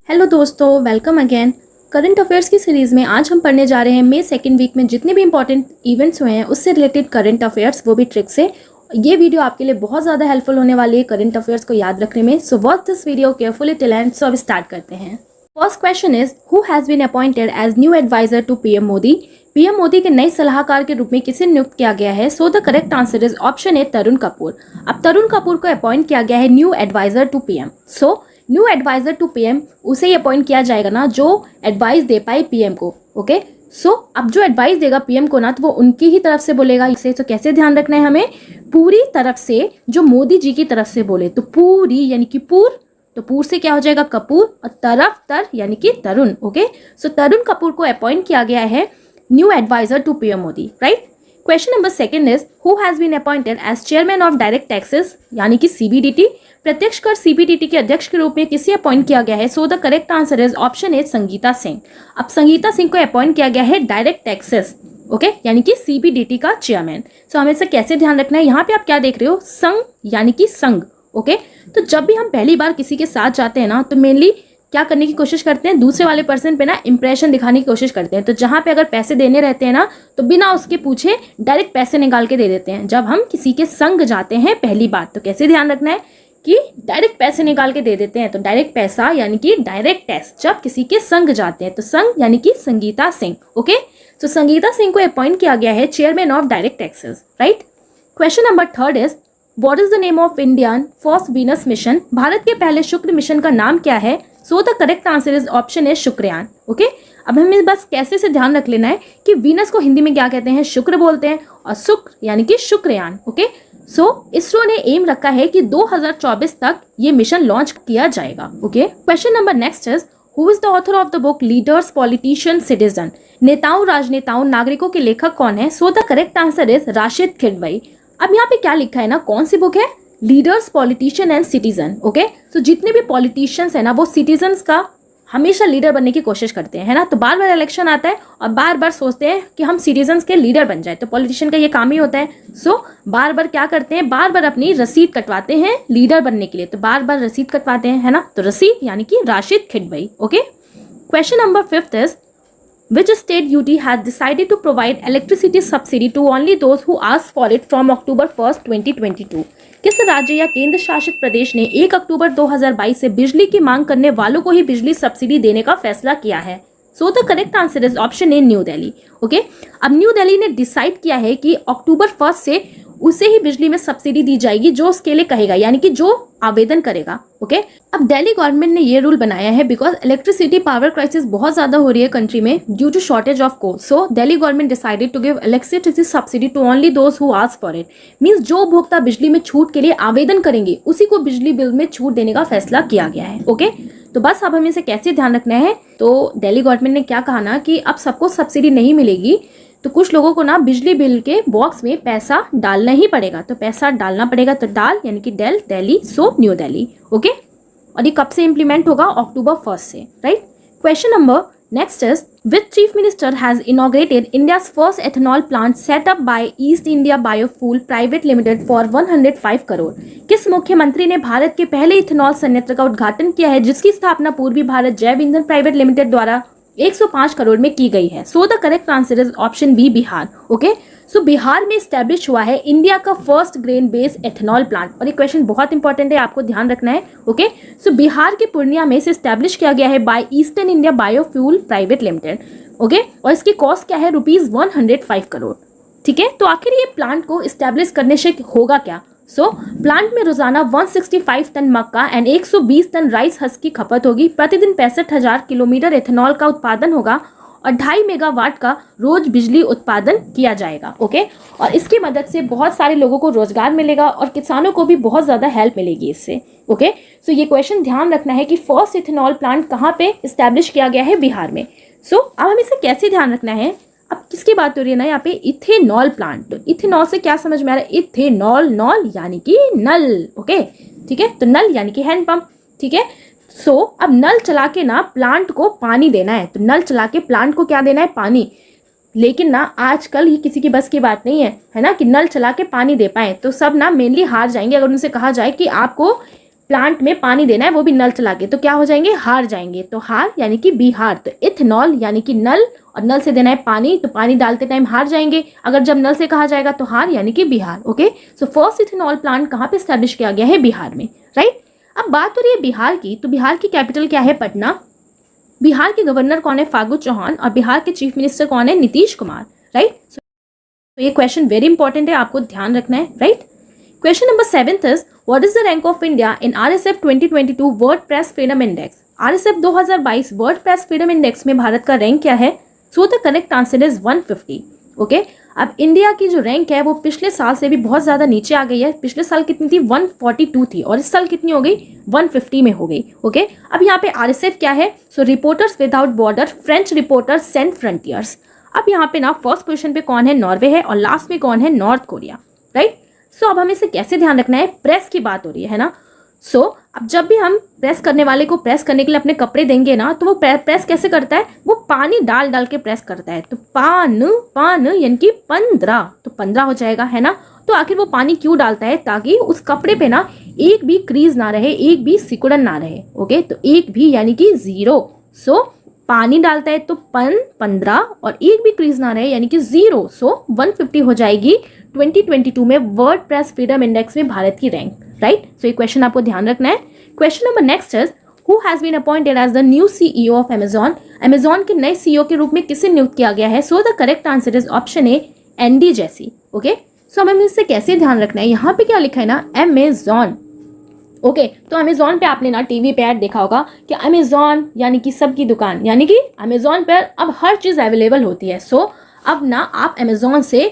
Hello दोस्तों, welcome again. Current affairs की series में आज हम पढ़ने जा रहे हैं मई सेकेंड वीक में जितने भी इंपॉर्टेंट इवेंट्स हुए हैं उससे रिलेटेड करंट अफेयर्स, वो भी ट्रिक से। ये वीडियो आपके लिए बहुत ज़्यादा हेल्पफुल होने वाली है करंट अफेयर्स को याद रखने में। So watch this video carefully till end. So अब स्टार्ट करते हैं। First question is, who has been appointed as new adviser to PM Modi? PM Modi के नए सलाहकार के रूप में किसे नियुक्त किया गया है? So the correct answer is option A, Tarun Kapoor. अब तरुण कपूर को अपॉइंट किया गया है new adviser to PM. So new adviser to PM उसे ही अपॉइंट किया जाएगा ना जो एडवाइस दे पाए पीएम को। ओके, सो अब जो एडवाइस देगा पीएम को ना, तो वो उनकी ही तरफ से बोलेगा। इसे तो कैसे ध्यान रखना है हमें? पूरी तरफ से, जो मोदी जी की तरफ से बोले तो पूरी यानी कि पूर, तो पूर से क्या हो जाएगा? कपूर, और तरफ तर यानी कि तरुण। ओके, सो तरुण कपूर को अपॉइंट किया गया है new adviser to PM Modi, right. Question number second is, who has been appointed as chairman of direct taxes यानी कि सीबीडीटी? प्रत्यक्ष कर सीबीडीटी के अध्यक्ष के रूप में किसे अपॉइंट किया गया है? So the correct answer is option ए, संगीता सिंह। अब संगीता सिंह को अपॉइंट किया गया है डायरेक्ट टैक्सेस, ओके, यानी कि सीबीडीटी का चेयरमैन। सो हमें इसे कैसे ध्यान रखना है? यहाँ पे आप क्या देख रहे हो? संघ यानी कि संघ। ओके, तो जब भी हम पहली बार किसी के साथ जाते हैं ना, तो मेनली क्या करने की कोशिश करते हैं? दूसरे वाले पर्सन पे ना इंप्रेशन दिखाने की कोशिश करते हैं। तो जहाँ पे अगर पैसे देने रहते हैं ना, तो बिना उसके पूछे डायरेक्ट पैसे निकाल के दे देते हैं। जब हम किसी के संग जाते हैं पहली बार, तो कैसे ध्यान रखना है कि डायरेक्ट पैसे निकाल के दे देते हैं। तो डायरेक्ट पैसा यानी कि डायरेक्ट टैक्स जब किसी के संग जाते हैं, तो संग यानी कि संगीता सिंह। ओके, तो संगीता सिंह को अपॉइंट किया गया है chairman of direct taxes, right. Question number third is, what is the name of Indian first Venus mission? Bharat के पहले शुक्र मिशन का नाम क्या है? So the correct answer is option A, Shukrayaan. Okay, अब हमें बस कैसे से ध्यान रख लेना है कि वीनस को हिंदी में क्या कहते हैं? शुक्र बोलते हैं, और शुक्र यानी कि शुक्रयान। ओके, सो इसरो ने एम रखा है कि 2024 तक ये मिशन लॉन्च किया जाएगा। Okay, question number next is, who is the author of the book leaders politician citizen? नेताओं, राजनेताओं, नागरिकों के लेखक कौन है? So the correct answer is Rashid Kidwai. अब यहाँ पे क्या लिखा है ना, कौन सी बुक है? Leaders politician and citizen. Okay, so जितने भी पॉलिटिशियंस है ना, वो सिटीजन्स का हमेशा लीडर बनने की कोशिश करते हैं, है ना। तो बार बार इलेक्शन आता है और बार बार सोचते हैं कि हम सिटीजन्स के लीडर बन जाए। तो पॉलिटिशियन का ये काम ही होता है। सो बार बार क्या करते हैं? बार बार अपनी रसीद कटवाते हैं लीडर बनने के लिए। तो बार बार रसीद कटवाते हैं, है ना। तो रसीद यानी कि Rashid Kidwai. Okay, question number fifth is, which state UT has decided to provide electricity subsidy to only those who ask for it from October 1st, 2022? किस राज्य या केंद्र शासित प्रदेश ने 1 अक्टूबर 2022 से बिजली की मांग करने वालों को ही बिजली सब्सिडी देने का फैसला किया है? So the correct answer is option A, new Delhi. Okay, अब न्यू दिल्ली ने डिसाइड किया है कि अक्टूबर 1 से उसे ही बिजली में सब्सिडी दी जाएगी जो उसके लिए कहेगा, यानी कि जो आवेदन करेगा। ओके, अब दिल्ली गवर्नमेंट ने ये रूल बनाया है बिकॉज इलेक्ट्रिसिटी पावर क्राइसिस बहुत ज्यादा हो रही है कंट्री में due to shortage of coal. So Delhi government decided to give electricity subsidy to only those who ask for it. Means जो उपभोक्ता बिजली में छूट के लिए आवेदन करेंगे उसी को बिजली बिल में छूट देने का फैसला किया गया है। ओके, तो बस अब हमें इसे कैसे ध्यान रखना है? तो दिल्ली गवर्नमेंट ने क्या कहा ना कि अब सबको सब्सिडी नहीं मिलेगी, तो कुछ लोगों को ना बिजली बिल के बॉक्स में पैसा डालना ही पड़ेगा। तो पैसा डालना पड़ेगा, तो डाल यानी कि डेल दिल्ली, सो न्यू दिल्ली। ओके, और ये कब से इंप्लीमेंट होगा? अक्टूबर 1 से, right. Question number next is, which chief minister has inaugurated India's first ethanol plant setup by East India Biofuel Private Limited for 105 crore? किस मुख्यमंत्री ने भारत के पहले इथेनॉल संयंत्र का उद्घाटन किया है जिसकी स्थापना पूर्वी भारत जैव ईंधन प्राइवेट लिमिटेड द्वारा 105 करोड़ में की गई है? So the correct answer is option B, Bihar. Okay, so Bihar में स्टैब्लिश हुआ है इंडिया का first grain based ethanol plant. और ये क्वेश्चन बहुत इंपॉर्टेंट है, आपको ध्यान रखना है। ओके, सो बिहार के पूर्णिया में से स्टैब्लिश किया गया है by Eastern India Biofuel Private Limited. Okay, और इसकी कॉस्ट क्या है? ₹105 करोड़। ठीक है, तो आखिर ये प्लांट को स्टैब्लिश करने से होगा क्या? सो प्लांट में रोजाना 165 टन मक्का एंड 120 टन राइस हस्क की खपत होगी। प्रतिदिन 65,000 किलोमीटर एथेनॉल का उत्पादन होगा और 2.5 मेगावाट का रोज बिजली उत्पादन किया जाएगा। ओके, और इसकी मदद से बहुत सारे लोगों को रोजगार मिलेगा और किसानों को भी बहुत ज्यादा हेल्प मिलेगी इससे। ओके, सो ये क्वेश्चन ध्यान रखना है कि फर्स्ट इथेनॉल प्लांट कहाँ पे स्टैब्लिश किया गया है? बिहार में। सो अब हमें इसे कैसे ध्यान रखना है? अब किसकी बात हो रही है ना यहाँ पे? Ethanol plant. तो इथेनॉल से क्या समझ में आ रहा है? इथेनॉल, नॉल यानी कि नल। ओके, ठीक है, तो नल यानी कि हैंडपंप। ठीक है, सो अब नल चला के ना प्लांट को पानी देना है। तो नल चला के प्लांट को क्या देना है? पानी। लेकिन ना आजकल ये किसी की बस की बात नहीं है, है ना, कि नल चला के पानी दे पाए। तो सब ना मेनली हार जाएंगे अगर उनसे कहा जाए कि आपको प्लांट में पानी देना है वो भी नल चला के, तो क्या हो जाएंगे, हार जाएंगे। तो हार यानी कि बिहार। तो इथेनॉल यानी कि नल, और नल से देना है पानी, तो पानी डालते टाइम हार जाएंगे। अगर जब नल से कहा जाएगा तो हार यानी कि Bihar. Okay, so first ethanol plant कहाँ पे स्टैब्लिश किया गया है, बिहार में, राइट। अब बात हो रही है बिहार की, तो बिहार की कैपिटल क्या है, पटना। बिहार के गवर्नर कौन है, फागू चौहान, और बिहार के चीफ मिनिस्टर कौन है, नीतीश कुमार, राइट। तो ये क्वेश्चन वेरी इंपॉर्टेंट है, आपको ध्यान रखना है, right. Question number 7 is what is the rank of India in RSF 2022 world press freedom index. RSF 2022 world press freedom index में भारत का रैंक क्या है। So the correct answer is 150। Okay, अब इंडिया की जो रैंक है वो पिछले साल से भी बहुत ज्यादा नीचे आ गई है। पिछले साल कितनी थी, 142 थी, और इस साल कितनी हो गई, 150 में हो गई। ओके, अब यहाँ पे RSF क्या है, so reporters without border, French reporters sans frontiers. अब यहाँ पे ना फर्स्ट पोजीशन पे कौन है, नॉर्वे है, और लास्ट में कौन है, नॉर्थ कोरिया, राइट। सो अब हमें इसे कैसे ध्यान रखना है, प्रेस की बात हो रही है ना। सो अब जब भी हम प्रेस करने वाले को प्रेस करने के लिए अपने कपड़े देंगे ना, तो वो प्रेस कैसे करता है, वो पानी डाल डाल के प्रेस करता है। तो पान यानी कि 15, तो 15 हो जाएगा, है ना। तो आखिर वो पानी क्यों डालता है, ताकि उस कपड़े पे ना एक भी क्रीज ना रहे, एक भी सिकुड़न ना रहे। ओके, तो एक भी यानी कि 0। सो पानी डालता है तो 15, और एक भी क्रीज ना रहे यानी कि 0। सो 150 हो जाएगी 2022 में वर्ल्ड प्रेस फ्रीडम इंडेक्स में भारत की रैंक, राइट। सो ये क्वेश्चन आपको ध्यान रखना है। Question number next is who has been appointed as the new CEO of Amazon. Amazon के नए CEO के रूप में किसे नियुक्त किया गया है। So the correct answer is option A, Andy Jassy. Okay, so हमें इससे कैसे ध्यान रखना है, यहाँ पे क्या लिखा है ना, अमेजॉन। ओके, तो अमेजॉन पे आपने ना टीवी पे ऐड देखा होगा कि अमेजॉन यानी कि सबकी दुकान, यानी कि अमेजॉन पर अब हर चीज़ अवेलेबल होती है। सो अब ना आप अमेजॉन से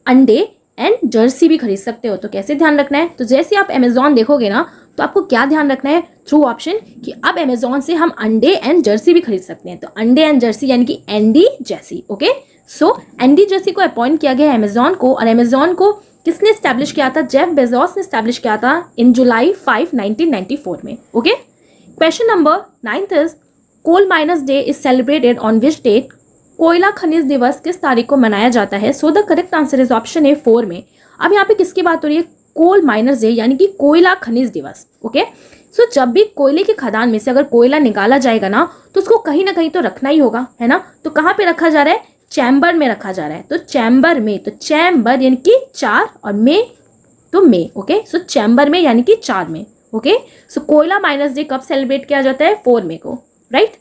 अंडे एंड जर्सी भी खरीद सकते हो। तो कैसे ध्यान रखना है, तो जैसे आप अमेजॉन देखोगे ना, तो आपको क्या ध्यान रखना है, थ्रू ऑप्शन, कि अब अमेजॉन से हम अंडे एंड जर्सी भी खरीद सकते हैं। तो अंडे एंड जर्सी यानी कि एंडी जेसी। ओके, सो एंडी जेसी को अपॉइंट किया गया है अमेजॉन को, और अमेजॉन को किसने स्टैब्लिश किया था, जेफ बेजोस ने स्टैब्लिश किया था इन जुलाई 5, 1994 में। Okay, question number 9 is coal miners day is celebrated on which date. कोयला खनिज दिवस किस तारीख को मनाया जाता है। So the correct answer is option A, 4 में। अब यहाँ पे किसकी बात हो रही है, कोल माइनर्स डे यानी कि कोयला खनिज दिवस। ओके, सो जब भी कोयले की खदान में से अगर कोयला निकाला जाएगा ना, तो उसको कहीं ना कहीं तो रखना ही होगा, है ना। तो कहाँ पे रखा जा रहा है, चैम्बर में रखा जा रहा है। तो चैम्बर में, तो चैम्बर यानी कि 4, और में तो में। ओके, सो चैम्बर में यानी कि 4 में। ओके, सो कोयला माइनर्स डे कब सेलिब्रेट किया जाता है, 4 में को, right.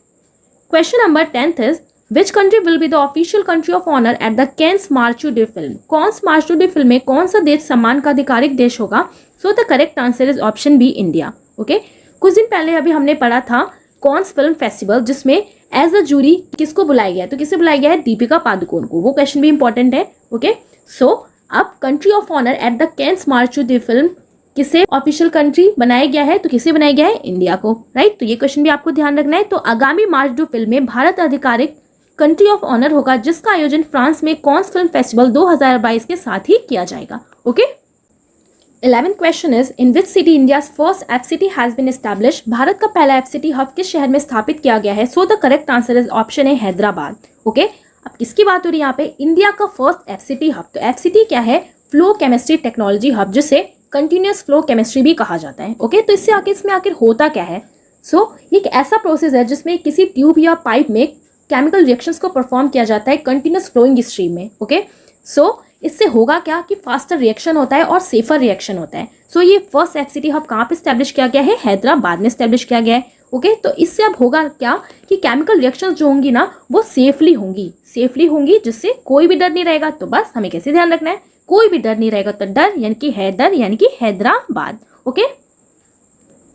Question number 10 is which country will be the official country of honour at the Cannes march to day film. Cannes march to day film में कौन सा देश सम्मान का आधिकारिक देश होगा। So the correct answer is option B, India. Okay, कुछ दिन पहले अभी हमने पढ़ा था कॉन्स फिल्म फेस्टिवल, जिसमें एज अ जूरी किसको बुलाया गया है, तो किसे बुलाया गया है, दीपिका पादुकोण को। वो क्वेश्चन भी इंपॉर्टेंट है। ओके, सो अब country of honour at the Cannes march to the film किसे ऑफिशियल कंट्री बनाया गया है, तो किसे बनाया गया है, इंडिया को, राइट। तो ये क्वेश्चन भी आपको ध्यान रखना है। तो आगामी मार्च टू फिल्म में भारत आधिकारिक कंट्री ऑफ ऑनर होगा, जिसका आयोजन फ्रांस में कॉन्स फिल्म फेस्टिवल 2022 के साथ ही किया जाएगा। Okay, 11th question is in which city India's first FCT has been established. भारत का पहला FCT हब किस शहर में स्थापित किया गया है। So the correct answer is option A, Hyderabad. Okay, अब किसकी बात हो रही है यहाँ पे, इंडिया का फर्स्ट FCT हब। तो FCT क्या है, फ्लो केमिस्ट्री टेक्नोलॉजी हब, जिसे कंटिन्यूस फ्लो केमिस्ट्री भी कहा जाता है। ओके, तो इसमें आखिर होता क्या है। सो एक ऐसा प्रोसेस है जिसमें किसी ट्यूब या पाइप में केमिकल रिएक्शंस को परफॉर्म किया जाता है कंटिन्यूस फ्लोइंग स्ट्रीम में। ओके, सो इससे होगा क्या कि फास्टर रिएक्शन होता है और सेफर रिएक्शन होता है। सो ये फर्स्ट FCT हब कहाँ पे स्टैब्लिश किया गया है, हैदराबाद में स्टैब्लिश किया गया है। ओके, तो इससे अब होगा क्या कि केमिकल रिएक्शंस जो होंगी ना, वो सेफली होंगी, जिससे कोई भी डर नहीं रहेगा। तो बस हमें कैसे ध्यान रखना है, कोई भी डर नहीं रहेगा, तो डर यानी कि हैदर यानी कि Hyderabad. Okay,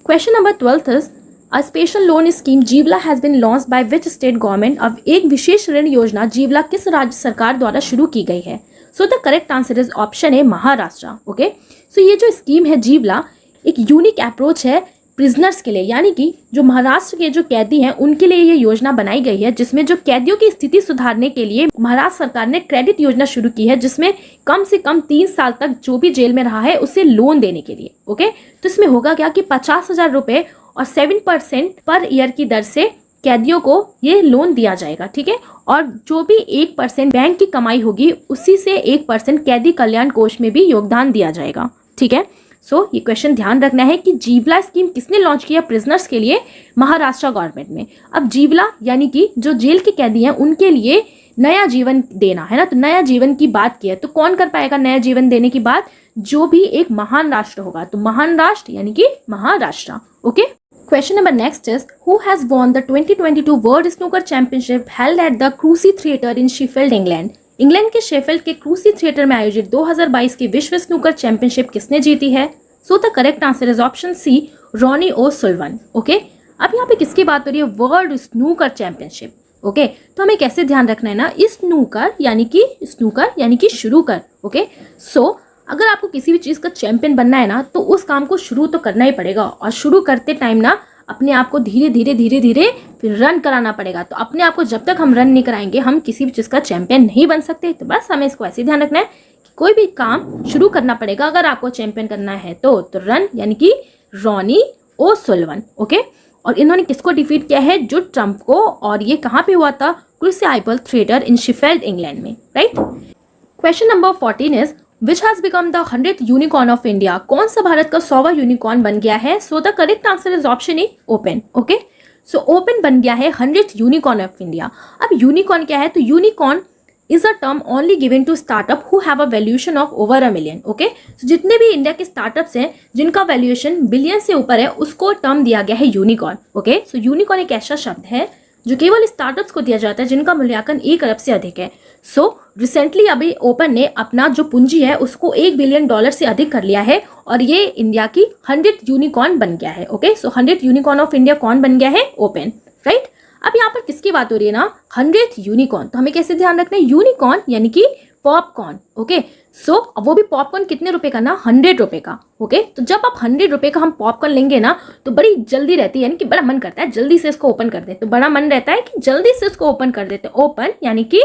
question number 12 is a special loan scheme Jeevala has been launched by which state government. अब एक विशेष ऋण योजना जीवला किस राज्य सरकार द्वारा शुरू की गई है। So the correct answer is option A, Maharashtra. Okay, so ये जो स्कीम है जीवला, एक यूनिक अप्रोच है प्रिजनर्स के लिए, यानी कि जो महाराष्ट्र के जो कैदी हैं उनके लिए ये योजना बनाई गई है, जिसमें जो कैदियों की स्थिति सुधारने के लिए महाराष्ट्र सरकार ने क्रेडिट योजना शुरू की है, जिसमें कम से कम 3 साल तक जो भी जेल में रहा है उसे लोन देने के लिए। ओके, तो इसमें होगा क्या कि 50,000 रुपए और 7% पर ईयर की दर से कैदियों को ये लोन दिया जाएगा। ठीक है, और जो भी 1% बैंक की कमाई होगी, उसी से 1% कैदी कल्याण कोष में भी योगदान दिया जाएगा। ठीक है, सो ये क्वेश्चन ध्यान रखना है कि जीवला स्कीम किसने लॉन्च किया प्रिजनर्स के लिए, महाराष्ट्र गवर्नमेंट ने। अब जीवला यानी कि जो जेल के कैदी हैं उनके लिए नया जीवन देना है ना, तो नया जीवन की बात की है, तो कौन कर पाएगा नया जीवन देने की बात, जो भी एक महान राष्ट्र होगा, तो महान राष्ट्र यानी कि Maharashtra. Okay, question number next is who has won the 2022 world snooker championship held at the crucible theatre in Sheffield England. England के शेफील्ड के क्रूसी थिएटर में आयोजित 2022 की विश्व स्नूकर चैंपियनशिप किसने जीती है? So the correct answer is option C, Ronnie O'Sullivan. Okay, अब यहाँ पे किसकी बात हो रही है? World snooker championship. ओके, तो हमें कैसे ध्यान रखना है ना, स्नूकर यानी कि शुरू कर। ओके, सो अगर आपको किसी भी चीज़ का चैंपियन बनना है ना, तो उस काम को शुरू तो करना ही पड़ेगा, और शुरू करते टाइम ना अपने आप को धीरे धीरे फिर रन कराना पड़ेगा। तो अपने आप को जब तक हम रन नहीं कराएंगे हम किसी भी चीज़ का चैंपियन नहीं बन सकते। तो बस हमें इसको ऐसे ध्यान रखना है कि कोई भी काम शुरू करना पड़ेगा अगर आपको चैंपियन करना है तो रन यानी कि रॉनी ओ सुलिवन। ओके, और इन्होंने किसको डिफीट किया है? जो ट्रम्प को, और ये कहाँ पे हुआ था? Crucible theatre in Sheffield England में, right. Question number 14 is which has become the 100th unicorn of India. कौन सा भारत का 100वां यूनिकॉर्न बन गया है? So the correct answer is option A, open. Okay, so open बन गया है 100th यूनिकॉर्न ऑफ इंडिया। अब यूनिकॉर्न क्या है? तो unicorn is a term only given to startup who have a valuation of over $1 million. Okay, so जितने भी India के स्टार्टअप्स हैं जिनका वैल्यूएशन बिलियन से ऊपर है उसको टर्म दिया गया है यूनिकॉर्न। ओके, सो यूनिकॉर्न एक ऐसा शब्द है जो केवल स्टार्टअप्स को दिया जाता है जिनका मूल्यांकन 1 अरब से अधिक है। सो रिसेंटली अभी ओपन ने अपना जो पूंजी है उसको $1 बिलियन से अधिक कर लिया है, और ये इंडिया की 100th यूनिकॉर्न बन गया है। Okay, so 100th unicorn of India कौन बन गया है? Open, right. अब यहाँ पर किसकी बात हो रही है ना? 100th unicorn. तो हमें कैसे ध्यान रखना है? यूनिकॉर्न यानी कि पॉपकॉर्न। ओके, सो वो भी पॉपकॉर्न कितने रुपए का ना? 100 रुपए का। ओके, तो जब आप 100 रुपए का हम पॉपकॉर्न लेंगे ना तो बड़ी जल्दी रहती है, यानी कि बड़ा मन करता है जल्दी से इसको ओपन कर दे, तो बड़ा मन रहता है कि जल्दी से इसको ओपन कर देते। ओपन यानी कि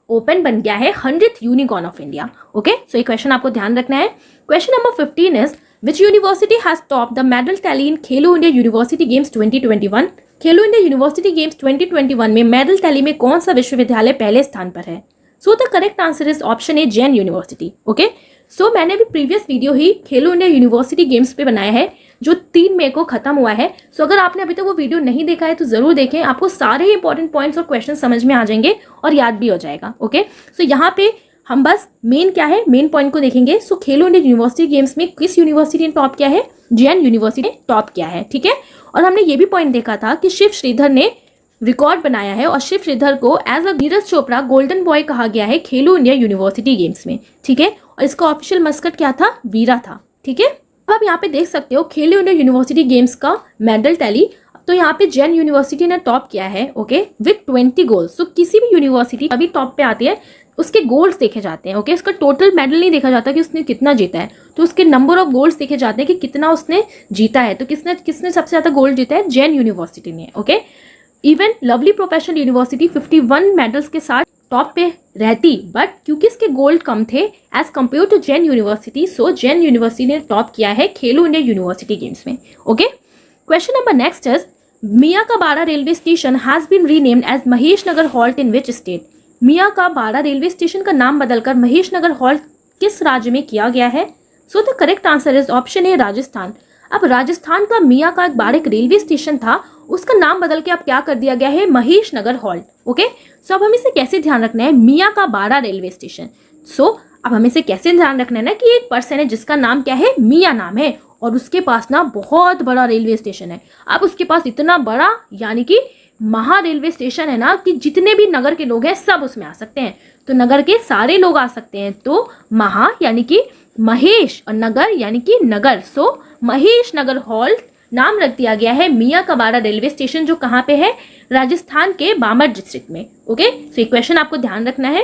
ओपन बन गया है 100th unicorn of India. Okay, so ये क्वेश्चन आपको ध्यान रखना है। Question number 15 is which university has top the medal tally in Khelo India university games 2021। Khelo India university games 2021 में मेडल टैली में कौन सा विश्वविद्यालय पहले स्थान पर है? So the correct answer is option A, Jain university. Okay, so मैंने भी प्रीवियस वीडियो ही खेलो इंडिया यूनिवर्सिटी गेम्स पे बनाया है जो 3 मई को खत्म हुआ है। सो अगर आपने अभी तक वो वीडियो नहीं देखा है तो जरूर देखें, आपको सारे इंपॉर्टेंट पॉइंट्स और क्वेश्चन समझ में आ जाएंगे और याद भी हो जाएगा। ओके, सो यहाँ पे हम बस मेन क्या है, मेन पॉइंट को देखेंगे। सो खेलो इंडिया यूनिवर्सिटी गेम्स में किस यूनिवर्सिटी ने टॉप किया है? जैन यूनिवर्सिटी ने टॉप किया है। ठीक है, और हमने ये भी पॉइंट देखा था कि शिव श्रीधर ने रिकॉर्ड बनाया है, और शिव श्रीधर को as a Neeraj Chopra golden boy कहा गया है खेलो इंडिया यूनिवर्सिटी गेम्स में। ठीक है, और इसका ऑफिशियल मस्कट क्या था? वीरा था। ठीक है, अब आप यहाँ पे देख सकते हो खेलो इंडिया यूनिवर्सिटी गेम्स का मेडल टैली। तो यहाँ पे जैन यूनिवर्सिटी ने टॉप किया है। Okay, with 20 goals. तो किसी भी यूनिवर्सिटी अभी टॉप पे आती है उसके गोल्स देखे जाते हैं। ओके, उसका टोटल मेडल नहीं देखा जाता कि उसने कितना जीता है, तो उसके नंबर ऑफ गोल्स देखे जाते हैं कि कितना उसने जीता है। तो किसने सबसे ज्यादा गोल्ड जीता है? जैन यूनिवर्सिटी ने। Okay, even lovely professional university 51 medals के साथ टॉप पे रहती, बट क्योंकि इसके गोल्ड कम थे as compare to Jain university, so Jain university ने टॉप किया है खेलो इंडिया यूनिवर्सिटी गेम्स में। Okay, question number next is Miyan Ka Bada railway station has been renamed as Mahesh Nagar halt in which state. Miyan Ka Bada railway station का नाम बदलकर महेश नगर हॉल्ट किस राज्य में किया गया है? So the correct answer is option ए, राजस्थान। अब राजस्थान का मियाँ का एक बाड़ा एक रेलवे स्टेशन था, उसका नाम बदल के अब क्या कर दिया गया है? Mahesh Nagar halt. Okay, so अब हमें इसे कैसे ध्यान रखना है? मियाँ का बाड़ा रेलवे स्टेशन। सो अब हमें इसे कैसे ध्यान रखना है ना कि एक पर्सन है जिसका नाम क्या है? मियाँ नाम है, और उसके पास ना बहुत बड़ा रेलवे स्टेशन है। अब उसके पास इतना बड़ा यानी कि महा रेलवे स्टेशन है ना कि जितने भी नगर के लोग हैं सब उसमें आ सकते हैं, तो नगर के सारे लोग आ सकते हैं। तो महा यानी कि महेश और नगर यानी कि नगर, सो महेश नगर हॉल्ट नाम रख दिया गया है मियाँ का बाड़ा रेलवे स्टेशन, जो कहाँ पे है? राजस्थान के बामर डिस्ट्रिक्ट में। ओके, सो ये क्वेश्चन आपको ध्यान रखना है।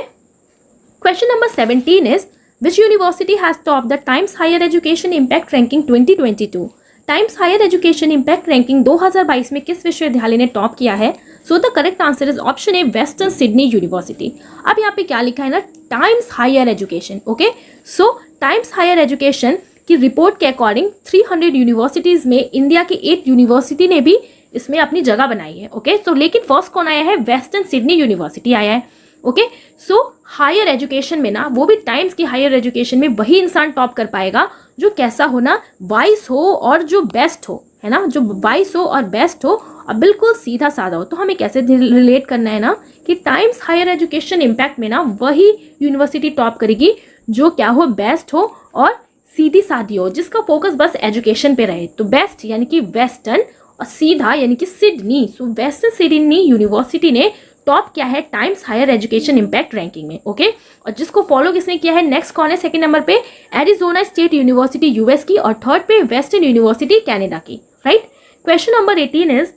Question number 17 is which university has top the Times Higher Education Impact Ranking 2022। Times Higher Education Impact Ranking 2022 में किस विश्वविद्यालय ने टॉप किया है? So the correct answer is option A, Western Sydney University. अब यहाँ पे क्या लिखा है ना? Times Higher Education. Okay, so Times Higher Education की रिपोर्ट के अकॉर्डिंग 300 यूनिवर्सिटीज में इंडिया की 8 यूनिवर्सिटी ने भी इसमें अपनी जगह बनाई है। ओके, सो लेकिन फर्स्ट कौन आया है? वेस्टर्न सिडनी यूनिवर्सिटी आया है। ओके। सो हायर एजुकेशन में ना, वो भी टाइम्स की हायर एजुकेशन में वही इंसान टॉप कर पाएगा जो कैसा हो ना, वाइस हो और जो बेस्ट हो, है ना, जो वाइस हो और बेस्ट हो और बिल्कुल सीधा साधा हो। तो हमें कैसे रिलेट करना है ना कि टाइम्स हायर एजुकेशन इम्पैक्ट में ना वही यूनिवर्सिटी टॉप करेगी जो क्या हो, बेस्ट हो और सीधी सादी हो, जिसका फोकस बस एजुकेशन पे रहे। तो बेस्ट यानी कि वेस्टर्न और सीधा यानी कि Sydney. So Western Sydney University ने टॉप किया है Times Higher Education Impact Ranking में, ओके। और जिसको फॉलो किसने किया है, नेक्स्ट कौन है सेकंड नंबर पे, एरिजोना स्टेट यूनिवर्सिटी यूएस की, और थर्ड पे वेस्टर्न यूनिवर्सिटी कनाडा की, right. Question number 18 is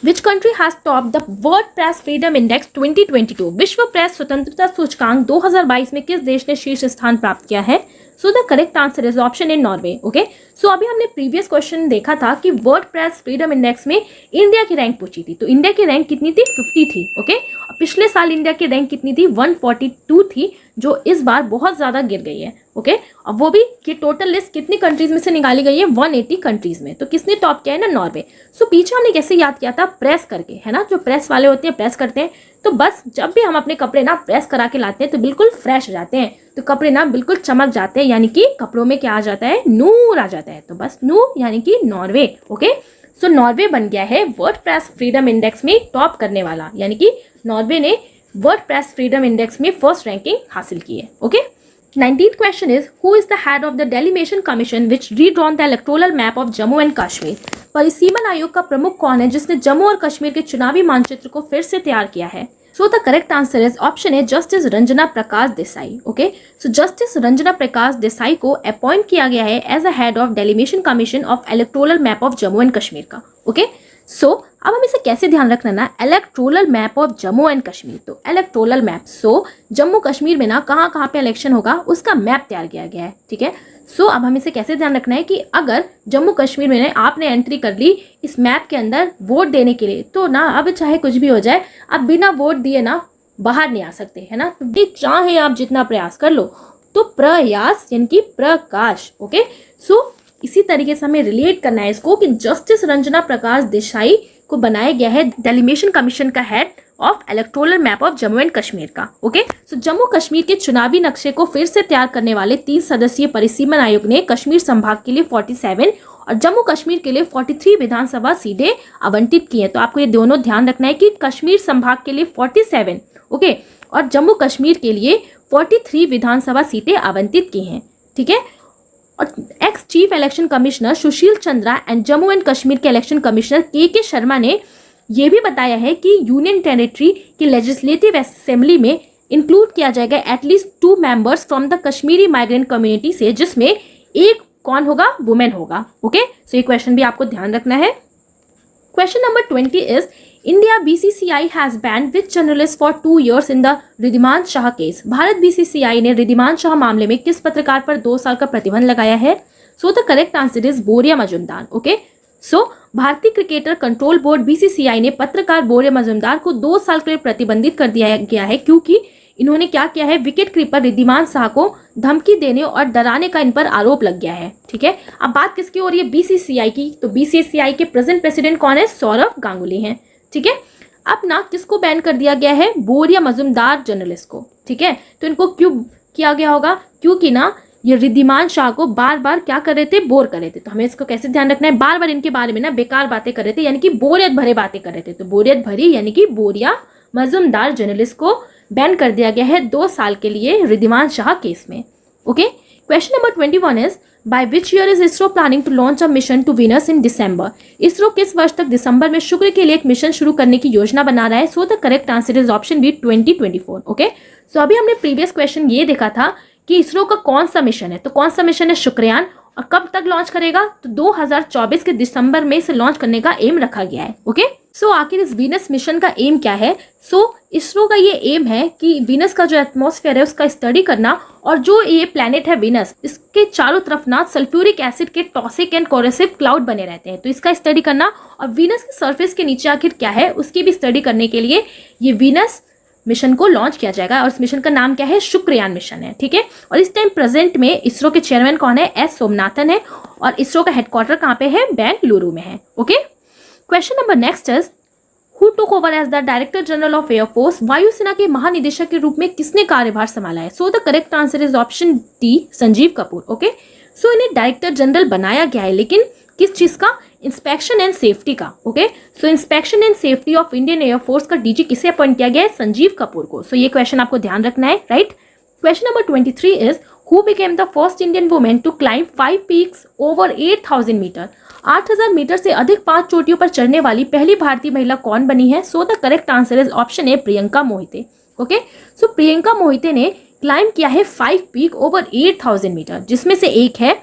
Which country has topped the World Press Freedom Index 2022? विश्व प्रेस स्वतंत्रता सूचकांक 2022 में किस देश ने शीर्ष स्थान प्राप्त किया है? So the correct answer is option in Norway, okay. So अभी हमने प्रीवियस क्वेश्चन देखा था कि वर्ल्ड प्रेस फ्रीडम इंडेक्स में इंडिया की रैंक पूछी थी, तो इंडिया की रैंक कितनी थी, 50 थी, ओके। और पिछले साल इंडिया की रैंक कितनी थी, 142 थी, जो इस बार बहुत ज्यादा गिर गई है, ओके। अब वो भी कि टोटल लिस्ट कितनी कंट्रीज में से निकाली गई है, 180 कंट्रीज में। तो किसने टॉप किया है ना, नॉर्वे। सो पीछे हमने कैसे याद किया था, प्रेस करके, है ना, जो प्रेस वाले होते हैं प्रेस करते हैं। तो बस जब भी हम अपने कपड़े ना प्रेस करा के लाते हैं तो बिल्कुल फ्रेश हो जाते हैं, तो कपड़े ना बिल्कुल चमक जाते हैं, यानी कि कपड़ों में क्या आ जाता है, नूर आ जाता है। तो बस नूर यानी कि नॉर्वे, ओके। सो नॉर्वे बन गया है वर्ल्ड प्रेस फ्रीडम इंडेक्स में टॉप करने वाला, यानी कि नॉर्वे ने वर्ल्ड प्रेस फ्रीडम इंडेक्स में फर्स्ट रैंकिंग हासिल की है, okay. 19th question is who is the head of the Delimation Commission which redrawn the electoral map of Jammu and Kashmir? परिसीमन आयोग का प्रमुख कौन है जिसने जम्मू और कश्मीर के चुनावी मानचित्र को फिर से तैयार किया है? So the correct answer is option A justice Ranjana Prakash Desai, okay. So justice Ranjana Prakash Desai को अपॉइंट किया गया है as a head of delimitation commission of electoral map of Jammu and Kashmir का, ओके। सो अब हम इसे कैसे ध्यान रखना ना, electoral map of Jammu and Kashmir. तो इलेक्टोरल मैप, सो जम्मू कश्मीर में ना कहाँ कहाँ पे इलेक्शन होगा उसका मैप तैयार किया गया है, ठीक है। सो अब हम इसे कैसे ध्यान रखना है कि अगर जम्मू कश्मीर में आपने एंट्री कर ली इस मैप के अंदर वोट देने के लिए, तो ना अब चाहे कुछ भी हो जाए, अब बिना वोट दिए ना बाहर नहीं आ सकते, है ना। तो चाहे आप जितना प्रयास कर लो, तो प्रयास यानी कि प्रकाश, ओके। सो इसी तरीके से हमें रिलेट करना है इसको कि जस्टिस रंजना प्रकाश देसाई को बनाया गया है डेलिमेशन कमीशन का head of electoral map of Jammu and Kashmir का, ओके। सो जम्मू कश्मीर के चुनावी नक्शे को फिर से तैयार करने वाले 3 सदस्यीय परिसीमन आयोग ने कश्मीर संभाग के लिए 47 और जम्मू कश्मीर के लिए 43 विधानसभा सीटें आवंटित की हैं। तो आपको ये दोनों ध्यान रखना है कि कश्मीर संभाग के लिए 47, ओके, और जम्मू कश्मीर के लिए 43 विधानसभा सीटें आवंटित की हैं, ठीक है। और ex chief election commissioner Sushil Chandra and Jammu and Kashmir के इलेक्शन कमिश्नर के शर्मा ने यह भी बताया है कि यूनियन टेरिटरी की लेजिस्लेटिव असेंबली में इंक्लूड किया जाएगा at least 2 members from the Kashmiri migrant community से, जिसमें एक कौन होगा, वुमेन होगा, ओके। सो ये क्वेश्चन भी आपको ध्यान रखना है। Question number 20 is India BCCI has banned which journalist for 2 years in the Wriddhiman Saha case. भारत BCCI ने रिद्धिमान शाह मामले में किस पत्रकार पर 2 साल का प्रतिबंध लगाया है? So the correct answer is बोरिया मजुमदार, ओके। सो भारतीय क्रिकेटर कंट्रोल बोर्ड BCCI ने पत्रकार बोरिया मजुमदार को 2 साल के लिए प्रतिबंधित कर दिया गया है, क्योंकि इन्होंने क्या किया है, विकेट कीपर रिद्धिमान शाह को धमकी देने और डराने का इन पर आरोप लग गया है, ठीक है। अब बात किसकी हो रही है, BCCI की। तो BCCI के प्रेजेंट प्रेसिडेंट कौन है, सौरभ गांगुली हैं, ठीक है। अब ना किसको बैन कर दिया गया है, बोरिया मजुमदार जर्नलिस्ट को, ठीक है। तो इनको क्यों किया गया होगा, क्योंकि ना ये रिद्धिमान शाह को बार बार क्या कर रहे थे, बोर कर रहे थे। तो हमें इसको कैसे ध्यान रखना है, बार बार इनके बारे में ना बेकार बातें कर रहे थे, यानी कि बोरियत भरे बातें कर रहे थे। तो बोरियत भरी यानी कि बोरिया मजुमदार जर्नलिस्ट को बैन कर दिया गया है 2 साल के लिए रिद्धिमान शाह केस में, okay. Question number 21 is by which year is ISRO planning to launch a mission to Venus in December. ISRO किस वर्ष तक दिसंबर में शुक्र के लिए एक मिशन शुरू करने की योजना बना रहा है? So the correct answer is option B 2024, okay. So अभी हमने प्रीवियस क्वेश्चन ये देखा था कि इसरो का कौन सा मिशन है, तो कौन सा मिशन है, शुक्रयान, और कब तक लॉन्च करेगा, तो 2024 के दिसंबर में इसे लॉन्च करने का एम रखा गया है, ओके। सो आखिर इस वीनस मिशन का एम क्या है? सो इसरो का ये एम है कि वीनस का जो एटमॉस्फेयर है उसका स्टडी करना, और जो ये प्लैनेट है वीनस, इसके चारों तरफ ना सल्फ्यूरिक एसिड के टॉक्सिक एंड कोरोसिव क्लाउड बने रहते हैं, तो इसका स्टडी करना, और वीनस के सरफेस के नीचे आखिर क्या है उसकी भी स्टडी करने के लिए ये वीनस मिशन को लॉन्च किया जाएगा। और इस मिशन का नाम क्या है, शुक्रयान मिशन है, ठीक है। और इस टाइम प्रेजेंट में इसरो के चेयरमैन कौन है, S सोमनाथन है, और इसरो का हेडक्वार्टर कहाँ पे है, बेंगलुरु में है, okay. Question number next is who took over as the director general of air force, वायुसेना के महानिदेशक के रूप में किसने कार्यभार संभाला है? So the correct answer is option D, Sanjeev Kapoor. Okay, so इन्हें डायरेक्टर जनरल बनाया गया है, लेकिन किस चीज का? इंस्पेक्शन एंड सेफ्टी का। Okay, so inspection and safety of Indian air force का डीजी किसे अपॉइंट किया गया है? संजीव कपूर को। सो ये क्वेश्चन आपको ध्यान रखना है, right. Question number 23 is who became the first Indian women to climb 5 peaks over 8000 meter? 8000 meter से अधिक 5 चोटियों पर चढ़ने वाली पहली भारतीय महिला कौन बनी है? So the correct answer is option A, Priyanka Mohite. Okay, so Priyanka Mohite ने क्लाइंब किया है 5 पीक ओवर 8000 मीटर, जिसमें से एक है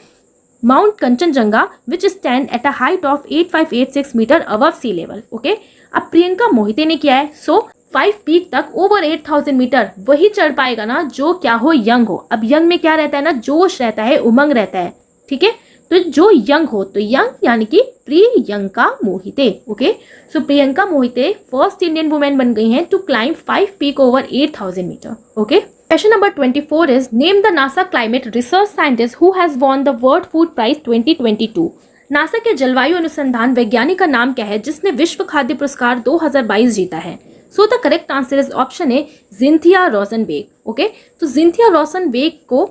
Mount Kangchenjunga which stand at a height of 8586 meter above sea level. Okay, अब प्रियंका मोहिते ने किया है, सो 5 पीक तक ओवर 8000 मीटर वही चढ़ पाएगा ना जो क्या हो, यंग हो। अब यंग में क्या रहता है ना, जोश रहता है, उमंग रहता है, ठीक है। तो जो यंग हो, तो यंग यानी कि Priyanka Mohite. Okay, so Priyanka Mohite first Indian women बन गई हैं to climb 5 peak over 8000 metre. Okay, question number 24 is name the NASA climate research scientist who has won the world food prize 2022। NASA के जलवायु अनुसंधान वैज्ञानिक का नाम क्या है जिसने विश्व खाद्य पुरस्कार 2022 जीता है? So the correct answer is option A, Cynthia Rosenzweig. Okay, तो जिंथिया रोजनबेक को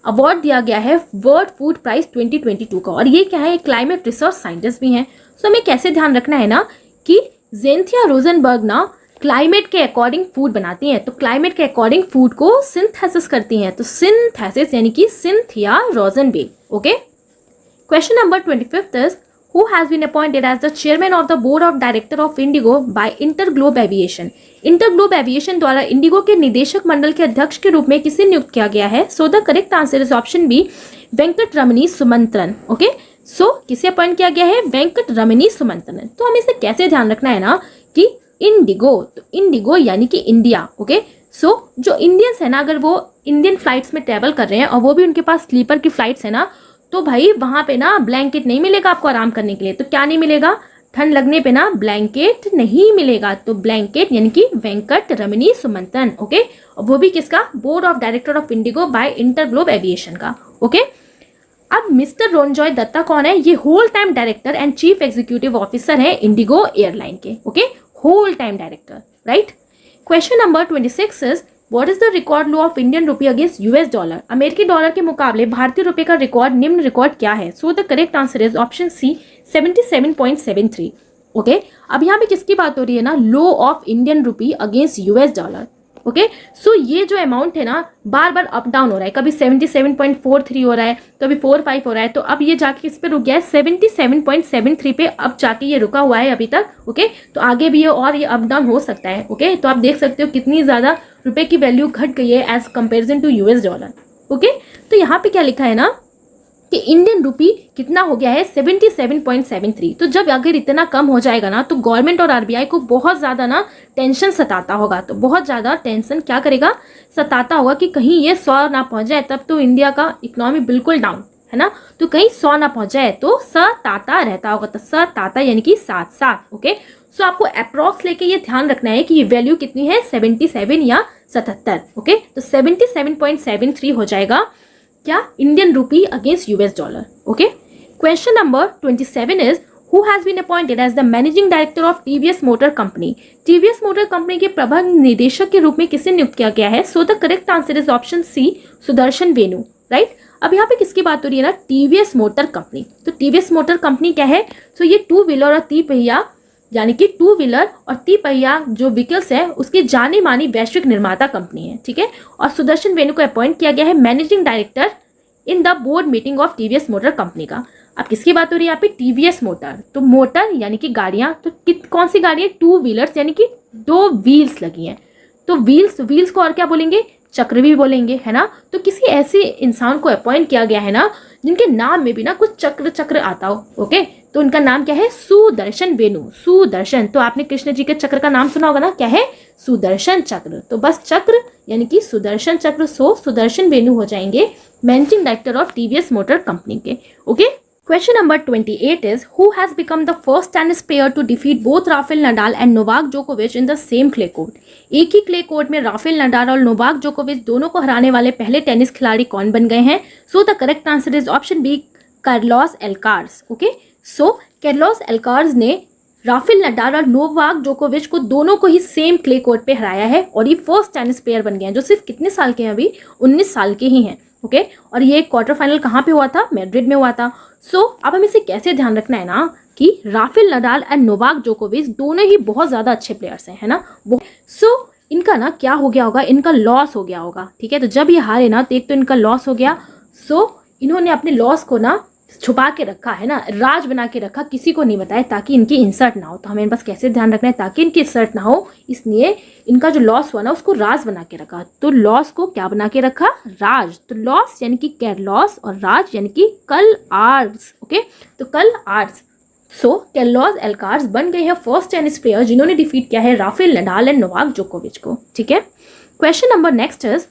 अवार्ड दिया गया है वर्ल्ड फूड प्राइज 2022 का, और ये क्या है, क्लाइमेट रिसर्च साइंटिस्ट भी हैं। सो हमें कैसे ध्यान रखना है ना कि जिंथिया रोजनबर्ग ना क्लाइमेट के अकॉर्डिंग फूड बनाती हैं, तो क्लाइमेट के अकॉर्डिंग फूड को सिंथेसिस करती हैं, तो सिंथेसिस यानी कि Cynthia Rosenzweig. Okay, question number 25 is who has been appointed as the chairman of the board of director of Indigo by Interglobe Aviation? Interglobe Aviation द्वारा इंडिगो के निदेशक मंडल के अध्यक्ष के रूप में किसे नियुक्त किया गया है? So the correct answer is option B, Venkatramani Sumantran. Okay, so किसे अपॉइंट किया गया है? वेंकट रमनी सुमंत्रन। तो हमें इसे कैसे ध्यान रखना है ना कि इंडिगो, तो इंडिगो यानी कि इंडिया। ओके, सो जो इंडियंस है ना, अगर वो इंडियन फ्लाइट्स में ट्रेवल कर रहे हैं और वो भी उनके पास स्लीपर की फ्लाइट्स है ना, तो भाई वहां पे ना ब्लैंकेट नहीं मिलेगा आपको आराम करने के लिए। तो क्या नहीं मिलेगा? ठंड लगने पे ना ब्लैंकेट नहीं मिलेगा। तो ब्लैंकेट यानी कि वेंकट रमनी सुमंत्रन। ओके, और वो भी किसका? Board of director of IndiGo by InterGlobe aviation का। ओके, अब मिस्टर रोनजॉय दत्ता कौन है? ये whole time director and chief executive officer है इंडिगो एयरलाइन के। Okay, whole time director, right. Question number 26 is what is the record low of Indian rupee against US dollar? अमेरिकी dollar के मुकाबले भारतीय रुपए का रिकॉर्ड निम्न रिकॉर्ड क्या है? So the correct answer is option C, 77.73। Okay, अब यहाँ पे किसकी बात हो रही है ना? Low of Indian rupee against US dollar. Okay, so ये जो अमाउंट है ना, बार बार अप डाउन हो रहा है, कभी 77.43 हो रहा है, कभी 45 हो रहा है, तो अब ये जाके किस पे रुक गया है? 77.73 पे अब जाके ये रुका हुआ है अभी तक। ओके, तो आगे भी ये और ये अप डाउन हो सकता है। ओके, तो आप देख सकते हो कितनी ज्यादा रुपए की वैल्यू घट गई है as comparison to US dollar. Okay, तो यहाँ पे क्या लिखा है ना कि इंडियन रुपी कितना हो गया है? 77.73। तो जब अगर इतना कम हो जाएगा ना, तो गवर्नमेंट और आरबीआई को बहुत ज्यादा ना टेंशन सताता होगा। तो बहुत ज्यादा टेंशन क्या करेगा? सताता होगा कि कहीं ये 100 ना पहुंच जाए, तब तो इंडिया का इकोनॉमी बिल्कुल डाउन है ना। तो कहीं 100 ना पहुंच जाए तो सताता रहता होगा। तो सताता यानी कि 7-7। ओके, सो आपको अप्रॉक्स लेके ये ध्यान रखना है कि ये वैल्यू कितनी है? 77 या 77। ओके, तो 77.73 हो जाएगा क्या? Indian rupee against US dollar. Okay, question number 27 is who has been appointed as the managing director of TVS motor company? TVS motor company के प्रबंध निदेशक के रूप में किसे नियुक्त किया गया है? So the correct answer is option C, Sudarshan Venu, right. अब यहाँ पे किसकी बात हो रही है ना? TVS motor company. तो टीवीएस मोटर कंपनी क्या है? सो ये 2 व्हीलर और 3 पहिया यानी कि 2 व्हीलर और 3 पहिया जो व्हीकल्स है उसकी जानी मानी वैश्विक निर्माता कंपनी है, ठीक है। और सुदर्शन वेणु को अपॉइंट किया गया है managing director in the board meeting of TVS motor company का। अब किसकी बात हो रही है यहाँ पे? TVS motor. तो मोटर यानी कि गाड़ियां, तो कौन सी गाड़ी है? 2 व्हीलर्स यानी कि 2 व्हील्स लगी हैं। तो व्हील्स को और क्या बोलेंगे? चक्र भी बोलेंगे, है ना। तो किसी ऐसे इंसान को अपॉइंट किया गया है ना जिनके नाम में भी ना कुछ चक्र आता हो। ओके, तो उनका नाम क्या है? सुदर्शन वेणु। सुदर्शन, तो आपने कृष्ण जी के चक्र का नाम सुना होगा ना, क्या है? सुदर्शन चक्र। तो बस चक्र यानी कि सुदर्शन चक्र, सो सुदर्शन वेणु हो जाएंगे managing director of TVS motor company के। Okay, question number 28 is who has become the first tennis player to defeat both Rafael Nadal and Novak जोकोविच in the same clay court? एक ही क्ले कोर्ट में Rafael Nadal और Novak जोकोविच दोनों को हराने वाले पहले टेनिस खिलाड़ी कौन बन गए हैं? So the correct answer is option B, Carlos Alcaraz. Okay, so Carlos Alcaraz ने राफेल नडाल और नोवाक जोकोविच को दोनों को ही सेम क्ले कोर्ट पे हराया है और ये फर्स्ट टेनिस प्लेयर बन गए हैं जो सिर्फ कितने साल के हैं, अभी 19 साल के ही हैं। ओके, और ये क्वार्टर फाइनल कहाँ पे हुआ था, मैड्रिड में हुआ था। सो अब हमें इसे कैसे ध्यान रखना है ना कि राफेल नडाल एंड नोवाक जोकोविच दोनों ही बहुत ज़्यादा अच्छे प्लेयर्स हैं, है ना। सो इनका ना क्या हो गया होगा, इनका लॉस हो गया होगा, ठीक है। तो जब ये हारे ना तो एक तो इनका लॉस हो गया, सो इन्होंने अपने लॉस को ना छुपा के रखा है ना, राज बना के रखा, किसी को नहीं बताया ताकि इनकी इंसर्ट ना हो। तो हमें बस कैसे ध्यान रखना है ताकि इनकी इंसर्ट ना हो, इसलिए इनका जो लॉस हुआ ना उसको राज बना के रखा। तो लॉस को क्या बना के रखा, राज। तो लॉस यानी कि कैर्लोस और राज यानी कि कल आर्स। ओके, तो कल आर्स। सो कैर्लोस एल्कार्स बन गए हैं फर्स्ट टेनिस प्लेयर जिन्होंने डिफीट किया है राफेल नडाल एंड नोवाक जोकोविच को, ठीक है। Question number next is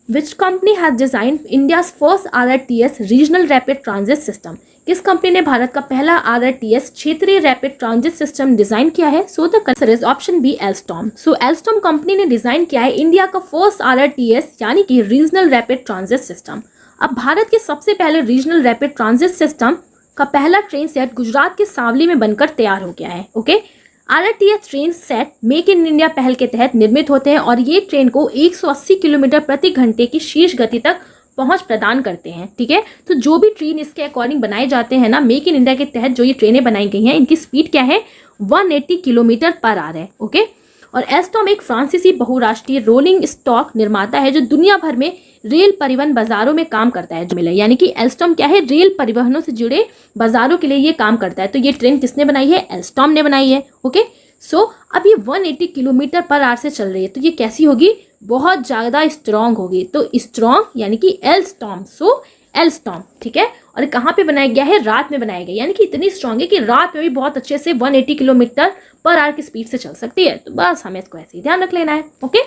which company has design India's first RRTS regional rapid transit system. किस कंपनी ने भारत का पहला RRTS क्षेत्रीय रैपिड ट्रांजिट सिस्टम डिजाइन किया है। So the answer is option B Alstom. So Alstom company ने design किया है इंडिया का फर्स्ट RRTS यानी कि रीजनल रैपिड ट्रांजिट सिस्टम। अब भारत के सबसे पहले रीजनल रैपिड ट्रांजिट सिस्टम का पहला ट्रेन सेट गुजरात के सांवली में बनकर तैयार हो गया है। Okay, RRTS train set make in India पहल के तहत निर्मित होते हैं और ये ट्रेन को 180 किलोमीटर प्रति घंटे की शीर्ष गति तक पहुंच प्रदान करते हैं, ठीक है। तो जो भी ट्रेन इसके अकॉर्डिंग बनाए जाते हैं ना, मेक इन इंडिया के तहत जो ये ट्रेनें बनाई गई हैं, इनकी स्पीड क्या है, 180 किलोमीटर पर आवर है। ओके, और एल्स्टॉम एक फ्रांसीसी बहुराष्ट्रीय रोलिंग स्टॉक निर्माता है जो दुनिया भर में रेल परिवहन बाजारों में काम करता है। यानी कि एल्स्टॉम क्या है, रेल परिवहनों से जुड़े बाजारों के लिए ये काम करता है। तो ये ट्रेन किसने बनाई है, एल्स्टॉम ने बनाई है। ओके, सो अब ये 180 किलोमीटर पर आवर से चल रही है, तो ये कैसी होगी, बहुत ज़्यादा स्ट्रॉन्ग होगी। तो स्ट्रॉन्ग यानी कि एल्स्टॉम, सो एल्स्टॉम, ठीक है। और कहाँ पे बनाया गया है, रात में बनाया गया, यानी कि इतनी स्ट्रॉन्ग है कि रात में भी बहुत अच्छे से 180 किलोमीटर पर आवर की स्पीड से चल सकती है। तो बस हमें इसको ऐसे ही ध्यान रख लेना है। Okay,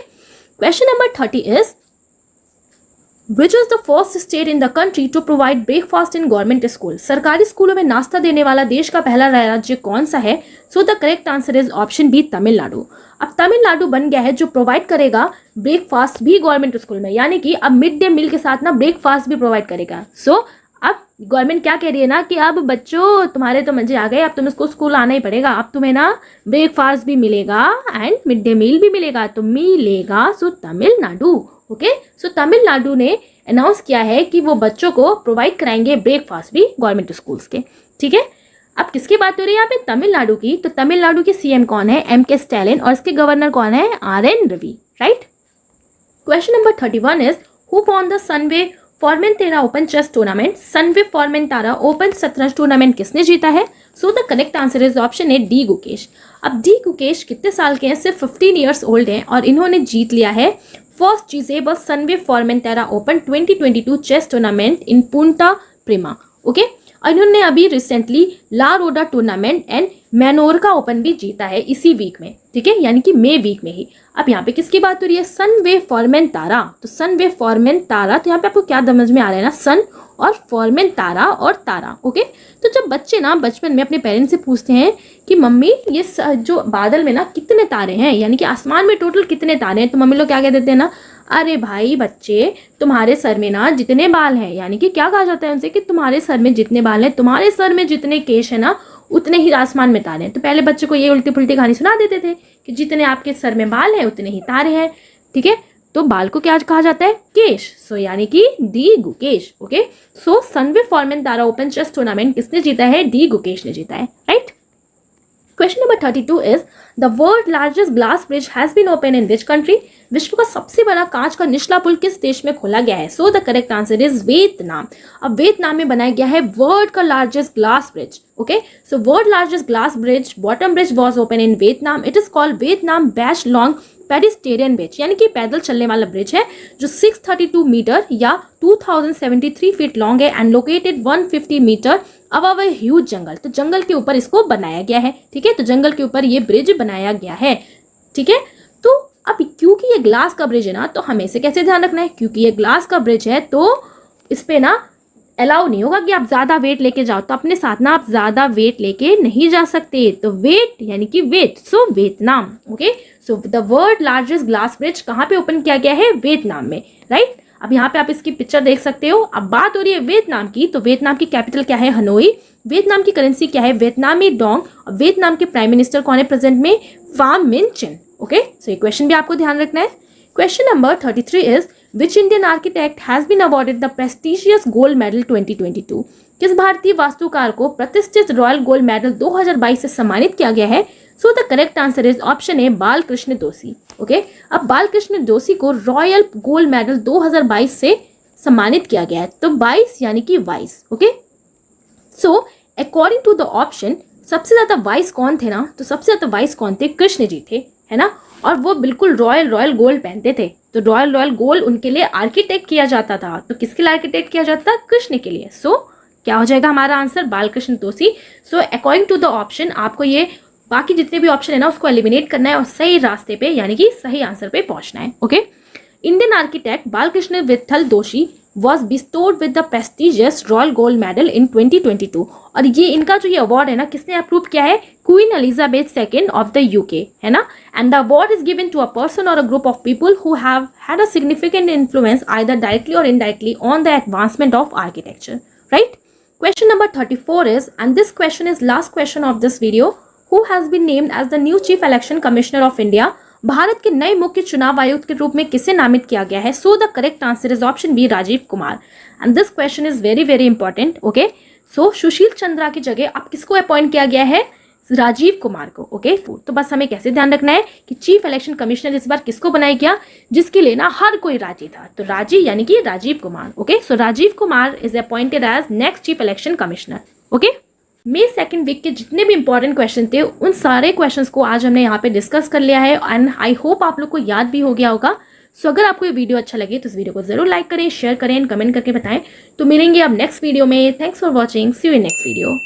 question number 30 is Which is the first state in the country to provide breakfast in government school? सरकारी स्कूलों में नाश्ता देने वाला देश का पहला राज्य कौन सा है। So the correct answer is option B Tamil Nadu. अब तमिलनाडु बन गया है जो प्रोवाइड करेगा ब्रेकफास्ट भी गवर्नमेंट स्कूल में, यानी कि अब मिड डे मील के साथ ना ब्रेकफास्ट भी प्रोवाइड करेगा। सो अब गवर्नमेंट क्या कह रही है ना कि अब बच्चों तुम्हारे तो मजे आ गए, अब तुम इसको स्कूल आना ही पड़ेगा, अब तुम्हें ना ब्रेकफास्ट भी मिलेगा एंड मिड डे मील भी मिलेगा, तो मिलेगा। सो तमिलनाडु। ओके, सो तमिलनाडु ने अनाउंस किया है कि वो बच्चों को प्रोवाइड कराएंगे ब्रेकफास्ट भी गवर्नमेंट स्कूल्स के, ठीक है। अब किसकी बात हो रही है यहाँ पे, तमिलनाडु की। तो तमिलनाडु के CM कौन है, MK स्टैलिन, और इसके गवर्नर कौन है, RN Ravi, right. Question number 31 is who won the Sunway Formentera open chess tournament. Sunway Formentera open शतरंज टूर्नामेंट किसने जीता है। So the correct answer is option A D Gukesh. अब डी गुकेश कितने साल के हैं, सिर्फ 15 ईयर्स ओल्ड हैं और इन्होंने जीत लिया है first Chessable Sunway Formentera open 2022 chess tournament in Punta Prima. Okay, और इन्होंने अभी recently La Roda tournament and Menorca open भी जीता है इसी वीक में, ठीक है, यानी कि मई वीक में ही। अब यहाँ पे किसकी बात हो रही है, सनवे फॉर्मेंटेरा। तो सनवे फॉर्मेंटेरा, तो यहाँ पे आपको क्या समझ में आ रहा है ना, सन और फॉर्मेंटेरा और तारा। ओके, तो जब बच्चे ना बचपन में अपने पेरेंट्स से पूछते हैं कि मम्मी ये जो बादल में ना कितने तारे हैं, यानी कि आसमान में टोटल कितने तारे हैं, तो मम्मी लोग क्या कह देते हैं ना, अरे भाई बच्चे तुम्हारे सर में ना जितने बाल हैं, यानी कि क्या कहा जाता है उनसे कि तुम्हारे सर में जितने बाल हैं, तुम्हारे सर में जितने केश है ना उतने ही आसमान में तारे हैं। तो पहले बच्चे को ये उल्टी पुल्टी कहानी सुना देते थे कि जितने आपके सर में बाल हैं उतने ही तारे हैं, ठीक है। तो बाल को क्या कहा जाता है, केश। सो यानी कि D Gukesh. Okay, so Sunway Formentera open chess tournament किसने जीता है, डी गुकेश ने जीता है, right. Question number 32 is the world largest glass bridge has been open in which country. विश्व का सबसे बड़ा कांच का निचला पुल किस देश में खोला गया है। So the correct answer is Vietnam. अब वियतनाम में बनाया गया है वर्ल्ड का largest glass bridge. Okay, so world largest glass bridge bottom bridge was open in Vietnam. It is called Vietnam Bach Long pedestrian bridge, यानी कि पैदल चलने वाला ब्रिज है जो 632 मीटर या 2073 फीट लॉन्ग है and located 150 metre above a huge jungle. तो जंगल के ऊपर इसको बनाया गया है, ठीक है। तो जंगल के ऊपर ये ब्रिज बनाया गया है, ठीक है। तो अब क्योंकि ये ग्लास का ब्रिज है ना, तो हमें इसे कैसे ध्यान रखना है, क्योंकि ये ग्लास का ब्रिज है तो इस पे ना अलाउ नहीं होगा कि आप ज़्यादा वेट लेके जाओ, तो अपने साथ ना आप ज़्यादा वेट लेके नहीं जा सकते। तो वेट यानी कि वेट, so Vietnam. Okay, so the world largest glass bridge कहाँ पे ओपन किया गया है, वियतनाम में, राइट। अब यहाँ पे आप इसकी पिक्चर देख सकते हो। अब बात हो रही है वियतनाम की, तो वियतनाम की कैपिटल क्या है, हनोई। वियतनाम की करेंसी क्या है? वियतनामी डोंग। और वियतनाम के प्राइम मिनिस्टर कौन है प्रेजेंट में? फाम मिन चिन। ओके, सो ये क्वेश्चन भी आपको ध्यान रखना है। Question number 33 is which Indian architect has been awarded the prestigious gold medal 2022? किस भारतीय वास्तुकार को प्रतिष्ठित रॉयल गोल्ड मेडल 2022 से सम्मानित किया गया है? So the correct answer is option ए, बालकृष्ण दोषी। ओके, अब बालकृष्ण दोषी को रॉयल गोल्ड मेडल 2022 से सम्मानित किया गया है। तो 22 यानी कि वाइस। Okay, so according to the option सबसे ज्यादा वाइस कौन थे ना? तो सबसे ज्यादा वाइस कौन थे? कृष्ण जी थे, है ना। और वो बिल्कुल रॉयल गोल्ड पहनते थे। तो रॉयल गोल्ड उनके लिए आर्किटेक्ट किया जाता था। तो किसके लिए आर्किटेक्ट किया जाता था? कृष्ण के लिए। सो क्या हो जाएगा हमारा answer? Balkrishna Doshi. So according to the option आपको ये बाकी जितने भी ऑप्शन है ना उसको एलिमिनेट करना है और सही रास्ते पे यानी कि सही आंसर पे पहुंचना है। Okay, Indian architect Balkrishna Vithal Doshi was bestowed with the prestigious Royal Gold Medal in 2022। और ये इनका जो ये अवार्ड है ना किसने अप्रूव किया है? Queen Elizabeth second of the UK, है ना। And the award is given to a person or a group of people who have had a significant influence either directly or indirectly on the advancement of architecture, right. Question number 34 is, and this question is last question of this video, who has been named as the new Chief Election Commissioner of India? Bharat के नए मुख्य चुनाव आयुक्त के रूप में किसे नामित किया गया है? So the correct answer is option B, Rajeev Kumar. And this question is very very important. Okay, so Sushil Chandra की जगह अब किसको अपॉइंट किया गया है? राजीव कुमार को। ओके, तो बस हमें कैसे ध्यान रखना है कि चीफ इलेक्शन कमिश्नर इस बार किसको बनाया गया? जिसके लिए ना हर कोई राजी था। तो राजी यानी कि Rajiv Kumar. Okay, so Rajiv Kumar is appointed as next chief election commissioner. Okay, May second week के जितने भी इंपॉर्टेंट क्वेश्चन थे उन सारे क्वेश्चंस को आज हमने यहाँ पे डिस्कस कर लिया है एंड आई होप आप लोग को याद भी हो गया होगा। सो अगर आपको ये वीडियो अच्छा लगे तो इस वीडियो को जरूर लाइक करें, शेयर करें, कमेंट करके बताएं। तो मिलेंगे अब नेक्स्ट वीडियो में। Thanks for watching, see you in next video.